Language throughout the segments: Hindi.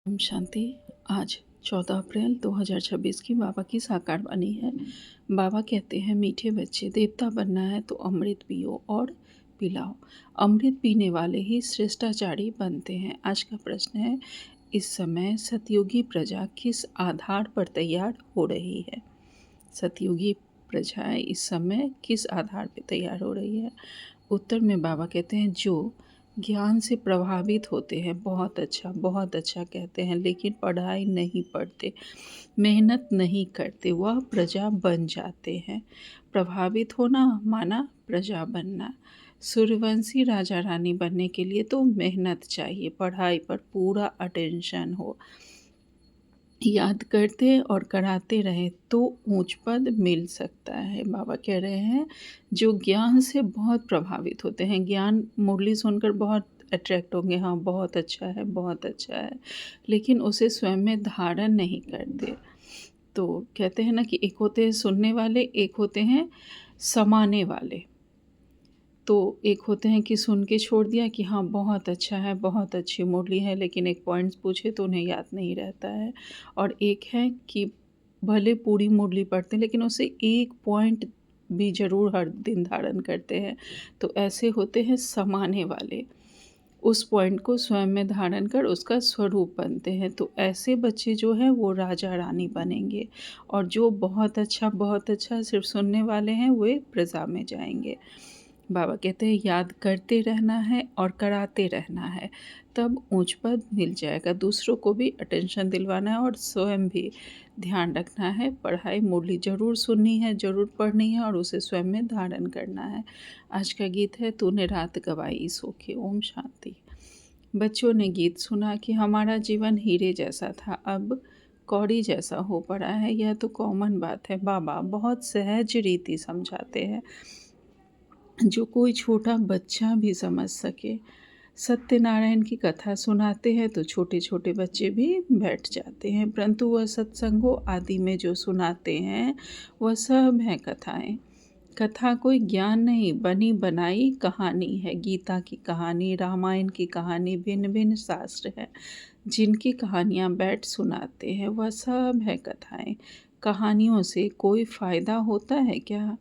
ओम शांति। आज 14 अप्रैल 2026 की बाबा की साकार वाणी है। बाबा कहते हैं, मीठे बच्चे, देवता बनना है तो अमृत पियो और पिलाओ। अमृत पीने वाले ही श्रेष्ठाचारी बनते हैं। आज का प्रश्न है, इस समय सतयुगी प्रजा किस आधार पर तैयार हो रही है? सतयुगी प्रजा इस समय किस आधार पर तैयार हो रही है? उत्तर में बाबा कहते हैं, जो ज्ञान से प्रभावित होते हैं, बहुत अच्छा कहते हैं, लेकिन पढ़ाई नहीं पढ़ते, मेहनत नहीं करते, वह प्रजा बन जाते हैं। प्रभावित होना माना प्रजा बनना। सूर्यवंशी राजा रानी बनने के लिए तो मेहनत चाहिए, पढ़ाई पर पूरा अटेंशन हो, याद करते और कराते रहे तो ऊंच पद मिल सकता है। बाबा कह रहे हैं, जो ज्ञान से बहुत प्रभावित होते हैं, ज्ञान मुरली सुनकर बहुत अट्रैक्ट होंगे, हाँ बहुत अच्छा है, बहुत अच्छा है, लेकिन उसे स्वयं में धारण नहीं करते। तो कहते हैं ना कि एक होते हैं सुनने वाले, एक होते हैं समाने वाले। तो एक होते हैं कि सुन के छोड़ दिया कि हाँ बहुत अच्छा है, बहुत अच्छी मुरली है, लेकिन एक पॉइंट्स पूछे तो उन्हें याद नहीं रहता है। और एक है कि भले पूरी मुरली पढ़ते हैं, लेकिन उसे एक पॉइंट भी ज़रूर हर दिन धारण करते हैं। तो ऐसे होते हैं समाने वाले, उस पॉइंट को स्वयं में धारण कर उसका स्वरूप बनते हैं। तो ऐसे बच्चे जो हैं वो राजा रानी बनेंगे, और जो बहुत अच्छा सिर्फ सुनने वाले हैं वे प्रजा में जाएंगे। बाबा कहते हैं, याद करते रहना है और कराते रहना है, तब ऊंच पद मिल जाएगा। दूसरों को भी अटेंशन दिलवाना है और स्वयं भी ध्यान रखना है। पढ़ाई मुरली ज़रूर सुननी है, ज़रूर पढ़नी है और उसे स्वयं में धारण करना है। आज का गीत है, तूने रात गवाई सो के। ओम शांति। बच्चों ने गीत सुना कि हमारा जीवन हीरे जैसा था, अब कौड़ी जैसा हो पड़ा है। यह तो कॉमन बात है। बाबा बहुत सहज रीति समझाते हैं, जो कोई छोटा बच्चा भी समझ सके। सत्यनारायण की कथा सुनाते हैं तो छोटे छोटे बच्चे भी बैठ जाते हैं, परंतु वह सत्संगों आदि में जो सुनाते हैं वह सब हैं कथाएं। कथा कोई ज्ञान नहीं, बनी बनाई कहानी है। गीता की कहानी, रामायण की कहानी, भिन्न भिन्न शास्त्र है जिनकी कहानियाँ बैठ सुनाते हैं, वह सब है कथाएं। कहानियों से कोई फ़ायदा होता है क्या?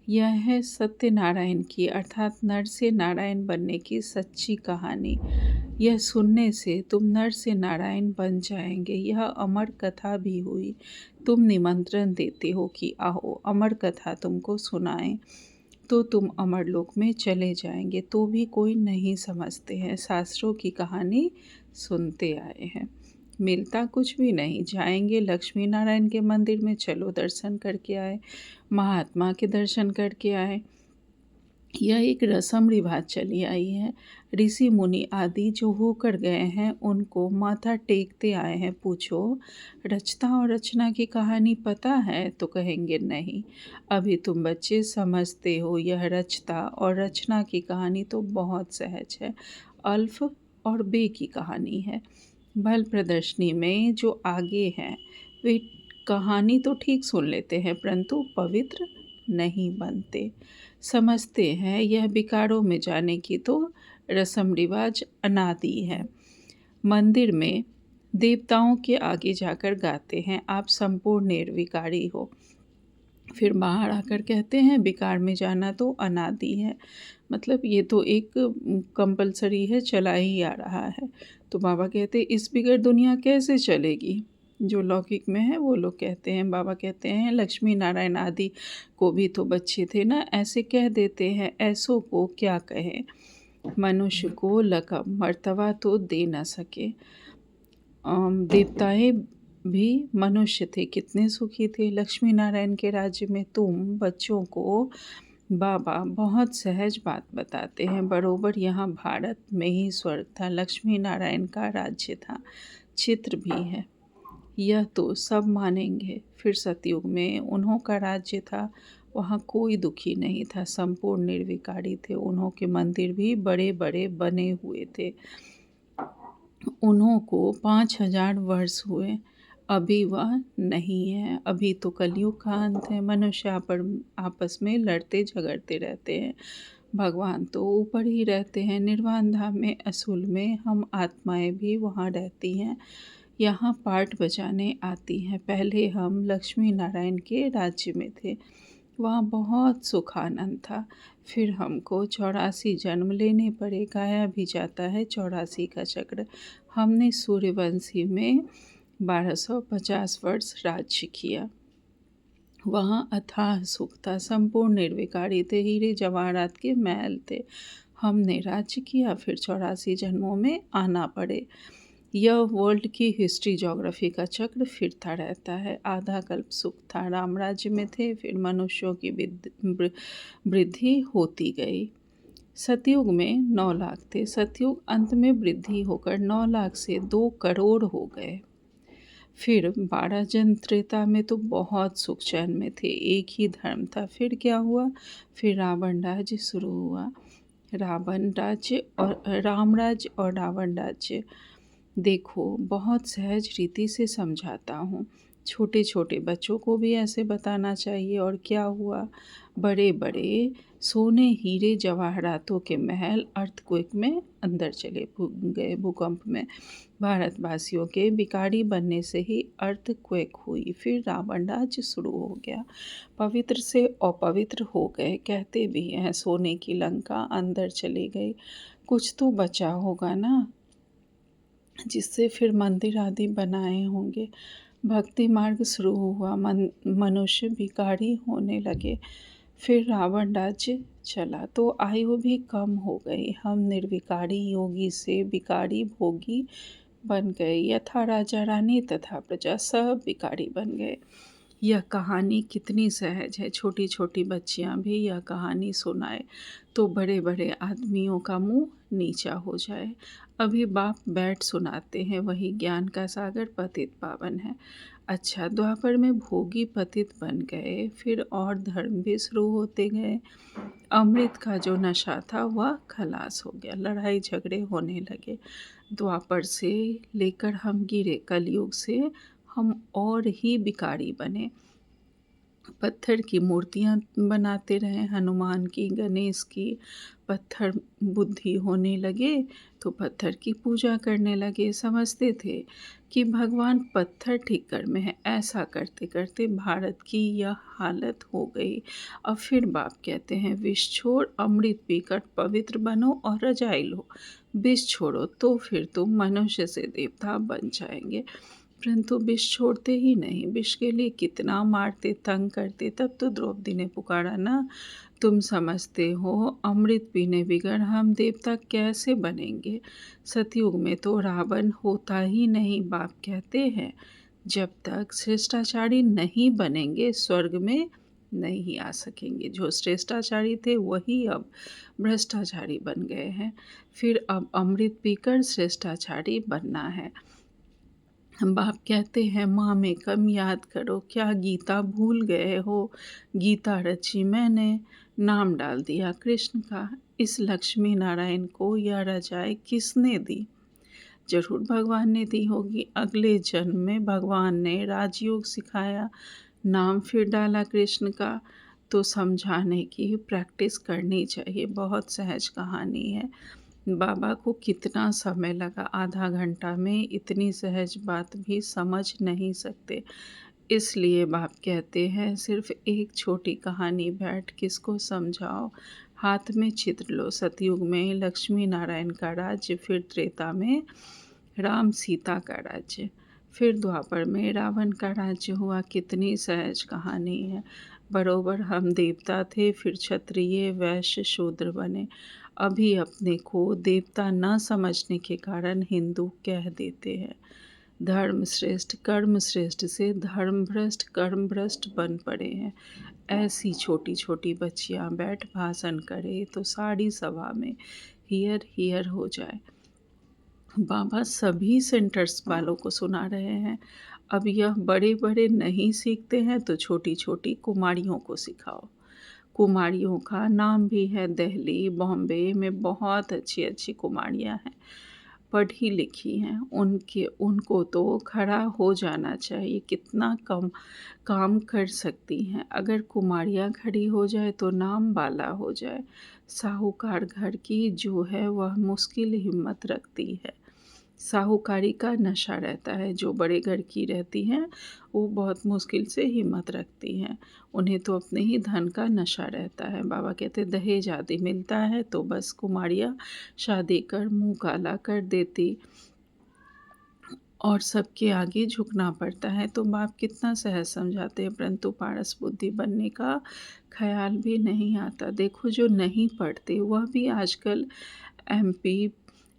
यह है सत्यनारायण की, अर्थात नर से नारायण बनने की सच्ची कहानी। यह सुनने से तुम नर से नारायण बन जाएंगे। यह अमर कथा भी हुई। तुम निमंत्रण देते हो कि आओ अमर कथा तुमको सुनाएं, तो तुम अमरलोक में चले जाएंगे। तो भी कोई नहीं समझते हैं, शास्त्रों की कहानी सुनते आए हैं, मिलता कुछ भी नहीं। जाएंगे लक्ष्मी नारायण के मंदिर में, चलो दर्शन करके आए, महात्मा के दर्शन करके आए। यह एक रस्म रिवाज चली आई है। ऋषि मुनि आदि जो होकर गए हैं उनको माथा टेकते आए हैं। पूछो, रचता और रचना की कहानी पता है? तो कहेंगे नहीं, अभी तुम बच्चे समझते हो। यह रचता और रचना की कहानी तो बहुत सहज है, अल्फ और बे की कहानी है। बल प्रदर्शनी में जो आगे हैं वे कहानी तो ठीक सुन लेते हैं, परंतु पवित्र नहीं बनते। समझते हैं यह विकारों में जाने की तो रस्म रिवाज अनादि है। मंदिर में देवताओं के आगे जाकर गाते हैं, आप संपूर्ण निर्विकारी हो। फिर बाहर आकर कहते हैं विकार में जाना तो अनादि है। मतलब ये तो एक कंपलसरी है, चला ही आ रहा है। तो बाबा कहते हैं, इस बिगड़ दुनिया कैसे चलेगी? जो लौकिक में है वो लोग कहते हैं। बाबा कहते हैं, लक्ष्मी नारायण आदि को भी तो बच्चे थे ना, ऐसे कह देते हैं, ऐसों को क्या कहें। मनुष्य को लक़ब मर्तबा तो दे न सके। देवताएं भी मनुष्य थे, कितने सुखी थे। लक्ष्मी नारायण के राज्य में तुम बच्चों को बाबा बहुत सहज बात बताते हैं। बरोबर यहाँ भारत में ही स्वर्ग था, लक्ष्मी नारायण का राज्य था, चित्र भी है, यह तो सब मानेंगे। फिर सतयुग में उन्हों का राज्य था, वहाँ कोई दुखी नहीं था, संपूर्ण निर्विकारी थे। उन्हों के मंदिर भी बड़े बड़े बने हुए थे। उन्हों को 5000 वर्ष हुए, अभी वह नहीं है। अभी तो कलयुग का अंत है, मनुष्य आपस में लड़ते झगड़ते रहते हैं। भगवान तो ऊपर ही रहते हैं निर्वाण धाम में, असूल में हम आत्माएं भी वहाँ रहती हैं, यहाँ पाठ बजाने आती हैं। पहले हम लक्ष्मी नारायण के राज्य में थे, वहाँ बहुत सुख आनंद था। फिर हमको 84 जन्म लेने पड़े, गाया भी जाता है 84 का चक्र। हमने सूर्यवंशी में 1250 वर्ष राज्य किया, वहाँ अथाह सुख था, संपूर्ण निर्विकारी थे, हीरे जवाहरात के महल थे। हमने राज्य किया, फिर 84 जन्मों में आना पड़े। यह वर्ल्ड की हिस्ट्री ज्योग्राफी का चक्र फिरता रहता है। आधा कल्प सुख था, राम राज्य में थे, फिर मनुष्यों की वृद्धि होती गई। सतयुग में 9 लाख थे, सतयुग अंत में वृद्धि होकर 9 लाख से 2 करोड़ हो गए। फिर 12 जन त्रेता में तो बहुत सुख चैन में थे, एक ही धर्म था। फिर क्या हुआ? फिर रावण राज्य शुरू हुआ। रावण राज्य और राम राज्य और रावण राज्य। देखो, बहुत सहज रीति से समझाता हूँ, छोटे छोटे बच्चों को भी ऐसे बताना चाहिए। और क्या हुआ? बड़े बड़े सोने हीरे जवाहरातों के महल अर्थक्वेक में अंदर चले गए, भूकंप में। भारतवासियों के बिकारी बनने से ही अर्थक्वेक हुई। फिर रावण राज्य शुरू हो गया, पवित्र से अपवित्र हो गए। कहते भी हैं सोने की लंका अंदर चली गई। कुछ तो बचा होगा ना, जिससे फिर मंदिर आदि बनाए होंगे। भक्ति मार्ग शुरू हुआ, मनुष्य भिखारी होने लगे। फिर रावण राज्य चला तो आयु भी कम हो गई। हम निर्विकारी योगी से विकारी भोगी बन गए। यथा राजा रानी तथा प्रजा सब विकारी बन गए। यह कहानी कितनी सहज है, छोटी छोटी बच्चियां भी यह कहानी सुनाए तो बड़े बड़े आदमियों का मुंह नीचा हो जाए। अभी बाप बैठ सुनाते हैं, वही ज्ञान का सागर पतित पावन है। अच्छा, द्वापर में भोगी पतित बन गए, फिर और धर्म भी शुरू होते गए। अमृत का जो नशा था वह खलास हो गया, लड़ाई झगड़े होने लगे। द्वापर से लेकर हम गिरे, कलयुग से हम और ही बिकारी बने। पत्थर की मूर्तियाँ बनाते रहे, हनुमान की, गणेश की। पत्थर बुद्धि होने लगे तो पत्थर की पूजा करने लगे। समझते थे कि भगवान पत्थर ठिक्कर में है। ऐसा करते करते भारत की यह हालत हो गई। अब फिर बाप कहते हैं, विष छोड़ अमृत पीकर पवित्र बनो और रजाई लो। विष छोड़ो तो फिर तुम मनुष्य से देवता बन जाएंगे, परंतु विष छोड़ते ही नहीं। विष के लिए कितना मारते, तंग करते। तब तो द्रौपदी ने पुकारा ना, तुम समझते हो अमृत पीने बिगर हम देवता कैसे बनेंगे? सतयुग में तो रावण होता ही नहीं। बाप कहते हैं, जब तक श्रेष्ठाचारी नहीं बनेंगे स्वर्ग में नहीं आ सकेंगे। जो श्रेष्ठाचारी थे वही अब भ्रष्टाचारी बन गए हैं। फिर अब अमृत पीकर श्रेष्ठाचारी बनना है। बाप कहते हैं, माँ में कम याद करो, क्या गीता भूल गए हो? गीता रची मैंने, नाम डाल दिया कृष्ण का। इस लक्ष्मी नारायण को यह रजाएं किसने दी? जरूर भगवान ने दी होगी। अगले जन्म में भगवान ने राजयोग सिखाया, नाम फिर डाला कृष्ण का। तो समझाने की प्रैक्टिस करनी चाहिए। बहुत सहज कहानी है। बाबा को कितना समय लगा, आधा घंटा में इतनी सहज बात भी समझ नहीं सकते। इसलिए बाप कहते हैं, सिर्फ एक छोटी कहानी बैठ किसको समझाओ। हाथ में चित्र लो। सतयुग में लक्ष्मी नारायण का राज्य, फिर त्रेता में राम सीता का राज्य, फिर द्वापर में रावण का राज्य हुआ। कितनी सहज कहानी है। बरोबर हम देवता थे, फिर क्षत्रिय वैश्य शूद्र बने। अभी अपने को देवता न समझने के कारण हिंदू कह देते हैं। धर्म श्रेष्ठ कर्म श्रेष्ठ से धर्म भ्रष्ट कर्म भ्रष्ट बन पड़े हैं। ऐसी छोटी छोटी बच्चियां बैठ भाषण करे तो सारी सभा में हियर हियर हो जाए। बाबा सभी सेंटर्स वालों को सुना रहे हैं। अब यह बड़े बड़े नहीं सीखते हैं तो छोटी छोटी कुमारियों को सिखाओ। कुमारियों का नाम भी है, दिल्ली बॉम्बे में बहुत अच्छी अच्छी कुमारियां हैं। पढ़ी लिखी हैं, उनको तो खड़ा हो जाना चाहिए, कितना कम काम कर सकती हैं। अगर कुमारियाँ खड़ी हो जाए तो नाम बाला हो जाए। साहूकार घर की जो है वह मुश्किल हिम्मत रखती है। साहूकारी का नशा रहता है, जो बड़े घर की रहती हैं वो बहुत मुश्किल से हिम्मत रखती हैं। उन्हें तो अपने ही धन का नशा रहता है। बाबा कहते दहेज आदि मिलता है तो बस कुमारियाँ शादी कर मुँह काला कर देती और सबके आगे झुकना पड़ता है। तो बाप कितना सहज समझाते हैं, परंतु पारस बुद्धि बनने का ख़्याल भी नहीं आता। देखो जो नहीं पढ़ते वह भी आजकल एमपी,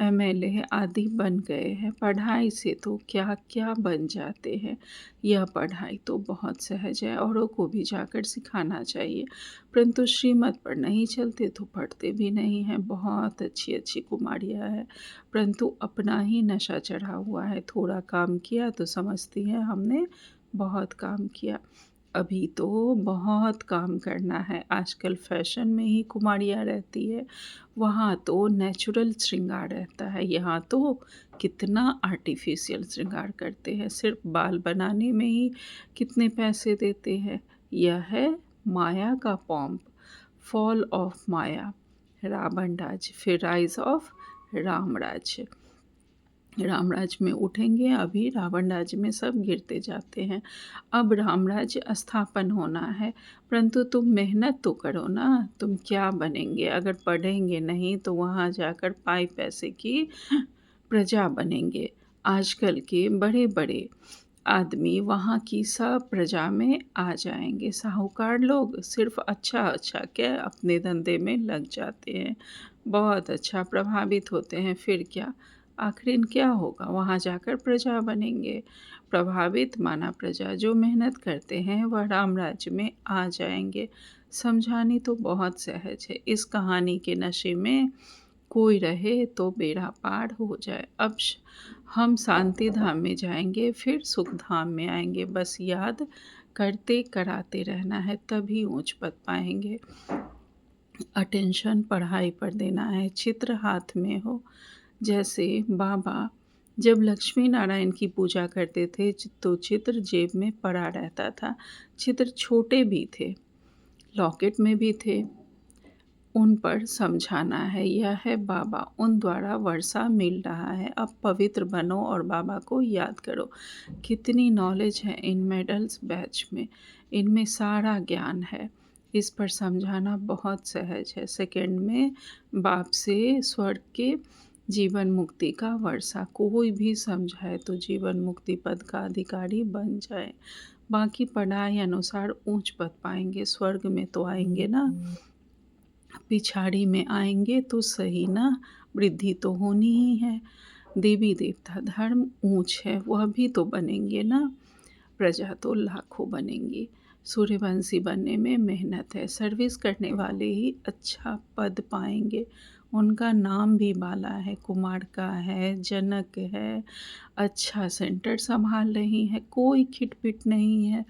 एमएलए आदि बन गए हैं। पढ़ाई से तो क्या-क्या बन जाते हैं। यह पढ़ाई तो बहुत सहज है, औरों को भी जाकर सिखाना चाहिए। परंतु श्रीमत पर नहीं चलते तो पढ़ते भी नहीं हैं। बहुत अच्छी-अच्छी कुमारियाँ हैं, परंतु अपना ही नशा चढ़ा हुआ है। थोड़ा काम किया तो समझती हैं हमने बहुत काम किया। अभी तो बहुत काम करना है। आजकल फ़ैशन में ही कुमारियाँ रहती है। वहाँ तो नेचुरल श्रृंगार रहता है, यहाँ तो कितना आर्टिफ़िशियल श्रृंगार करते हैं। सिर्फ़ बाल बनाने में ही कितने पैसे देते हैं। यह है माया का पॉम्प, फॉल ऑफ माया, रावण राज, फिर राइज़ ऑफ रामराज। रामराज में उठेंगे, अभी रावण राज्य में सब गिरते जाते हैं। अब रामराज्य स्थापन होना है, परंतु तुम मेहनत तो करो ना, तुम क्या बनेंगे? अगर पढ़ेंगे नहीं तो वहाँ जाकर पाई पैसे की प्रजा बनेंगे। आजकल के बड़े-बड़े आदमी वहाँ की सब प्रजा में आ जाएँगे। साहूकार लोग सिर्फ़ अच्छा-अच्छा क्या अपने धंधे में लग जाते हैं। बहुत अच्छा प्रभावित होते हैं, फिर क्या? आखिर क्या होगा? वहाँ जाकर प्रजा बनेंगे। प्रभावित माना प्रजा, जो मेहनत करते हैं वह राम राज्य में आ जाएँगे। समझानी तो बहुत सहज है। इस कहानी के नशे में कोई रहे तो बेड़ा पार हो जाए। अब हम शांति धाम में जाएँगे, फिर सुख धाम में आएँगे। बस याद करते कराते रहना है, तभी ऊँच पद पाएँगे। अटेंशन पढ़ाई पर देना है, चित्र हाथ में हो। जैसे बाबा जब लक्ष्मी नारायण की पूजा करते थे तो चित्र जेब में पड़ा रहता था। चित्र छोटे भी थे, लॉकेट में भी थे। उन पर समझाना है, यह है बाबा, उन द्वारा वर्षा मिल रहा है। अब पवित्र बनो और बाबा को याद करो। कितनी नॉलेज है इन मेडल्स बैच में, इनमें सारा ज्ञान है। इस पर समझाना बहुत सहज है। सेकंड में बाप से स्वर्ग के जीवन मुक्ति का वर्षा, कोई भी समझाए तो जीवन मुक्ति पद का अधिकारी बन जाए। बाकी पढ़ाई अनुसार ऊंच पद पाएंगे, स्वर्ग में तो आएंगे ना, पिछाड़ी में आएंगे तो सही ना, वृद्धि तो होनी ही है। देवी देवता धर्म ऊंच है, वह भी तो बनेंगे ना, प्रजा तो लाखों बनेंगी। सूर्यवंशी बनने में मेहनत है, सर्विस करने वाले ही अच्छा पद पाएंगे। उनका नाम भी बाला है, कुमार का है, जनक है, अच्छा सेंटर संभाल रही है, कोई खिटपिट नहीं है।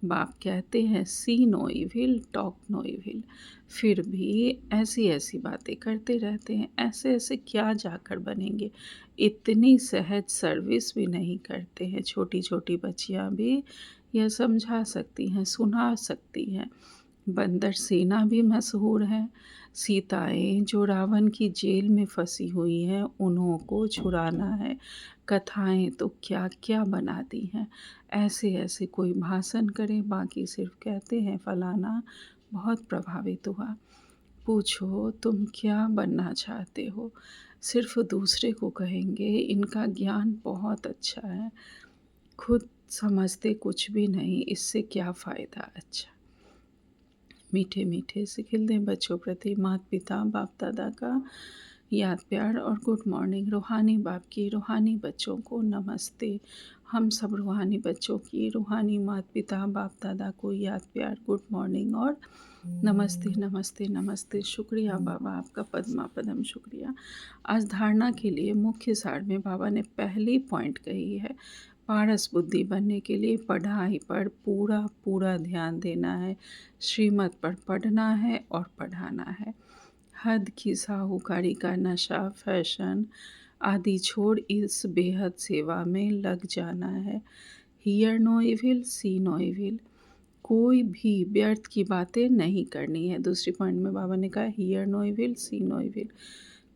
बाप कहते हैं see no evil talk no evil, फिर भी ऐसी ऐसी बातें करते रहते हैं। ऐसे ऐसे क्या जाकर बनेंगे? इतनी सहज सर्विस भी नहीं करते हैं। छोटी छोटी बच्चियां भी यह समझा सकती हैं, सुना सकती हैं। बंदर सेना भी मशहूर है। सीताएं जो रावण की जेल में फंसी हुई हैं, उन्हों को छुड़ाना है। कथाएं तो क्या क्या बनाती हैं। ऐसे ऐसे कोई भाषण करे, बाकी सिर्फ कहते हैं फलाना बहुत प्रभावित हुआ। पूछो तुम क्या बनना चाहते हो, सिर्फ दूसरे को कहेंगे। इनका ज्ञान बहुत अच्छा है, खुद समझते कुछ भी नहीं, इससे क्या फ़ायदा। अच्छा, मीठे मीठे से खिल दें बच्चों प्रति माता पिता बाप दादा का याद प्यार और गुड मॉर्निंग। रूहानी बाप की रूहानी बच्चों को नमस्ते। हम सब रूहानी बच्चों की रूहानी माता पिता बाप दादा को याद प्यार गुड मॉर्निंग और नमस्ते नमस्ते नमस्ते। शुक्रिया बाबा, आपका पद्मा पदम शुक्रिया। आज धारणा के लिए मुख्य सार में बाबा ने पहली पॉइंट कही है, पारस बुद्धि बनने के लिए पढ़ाई पर पूरा पूरा ध्यान देना है, श्रीमत पर पढ़ना है और पढ़ाना है। हद की साहूकारी का नशा, फैशन, आदि छोड़ इस बेहद सेवा में लग जाना है। Hear no evil, see no evil. कोई भी व्यर्थ की बातें नहीं करनी है। दूसरी पॉइंट में बाबा ने कहा hear no evil, see no evil.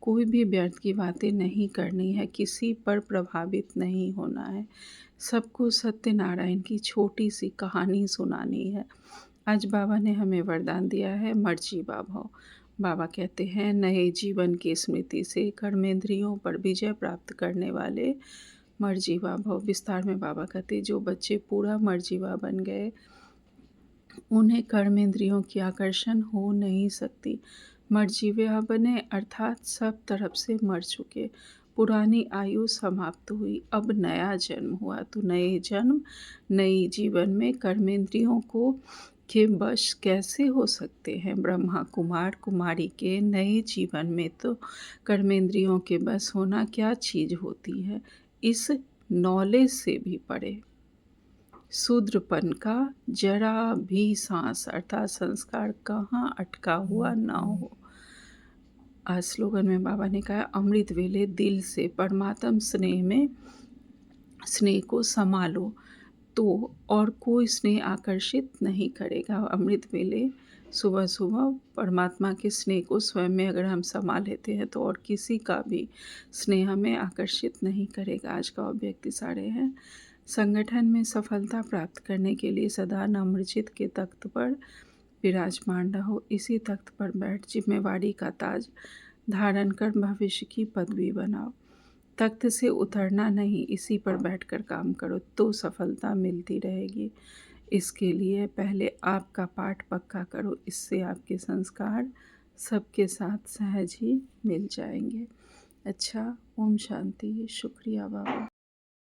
कोई भी व्यर्थ की बातें नहीं करनी है, किसी पर प्रभावित नहीं होना है, सबको सत्यनारायण की छोटी सी कहानी सुनानी है। आज बाबा ने हमें वरदान दिया है मर्जीवा भव। बाबा कहते हैं नए जीवन की स्मृति से कर्मेंद्रियों पर विजय प्राप्त करने वाले मर्जीवा भव। विस्तार में बाबा कहते जो बच्चे पूरा मर्जीवा बन गए उन्हें कर्मेंद्रियों की आकर्षण हो नहीं सकती। मर्जीवा बने अर्थात सब तरफ से मर चुके, पुरानी आयु समाप्त हुई, अब नया जन्म हुआ। तो नए जन्म नई जीवन में कर्मेंद्रियों को के वश कैसे हो सकते हैं। ब्रह्मा कुमार कुमारी के नए जीवन में तो कर्मेंद्रियों के बस होना क्या चीज़ होती है, इस नॉलेज से भी परे शूद्रपन का जरा भी सांस अर्थात संस्कार कहाँ अटका हुआ ना हो। आज स्लोगन में बाबा ने कहा अमृत वेले दिल से परमात्म स्नेह को संभालो तो और कोई स्नेह आकर्षित नहीं करेगा। अमृत वेले सुबह सुबह परमात्मा के स्नेह को स्वयं में अगर हम संभाल लेते हैं तो और किसी का भी स्नेह हमें आकर्षित नहीं करेगा। आज का व्यक्ति सारे हैं संगठन में सफलता प्राप्त करने के लिए सदा नम्रचित के तख्त पर विराजमान रहो। इसी तख्त पर बैठ जिम्मेवारी का ताज धारण कर भविष्य की पदवी बनाओ। तख्त से उतरना नहीं, इसी पर बैठकर काम करो तो सफलता मिलती रहेगी। इसके लिए पहले आपका पाठ पक्का करो, इससे आपके संस्कार सबके साथ सहज ही मिल जाएंगे। अच्छा, ओम शांति। शुक्रिया बाबा।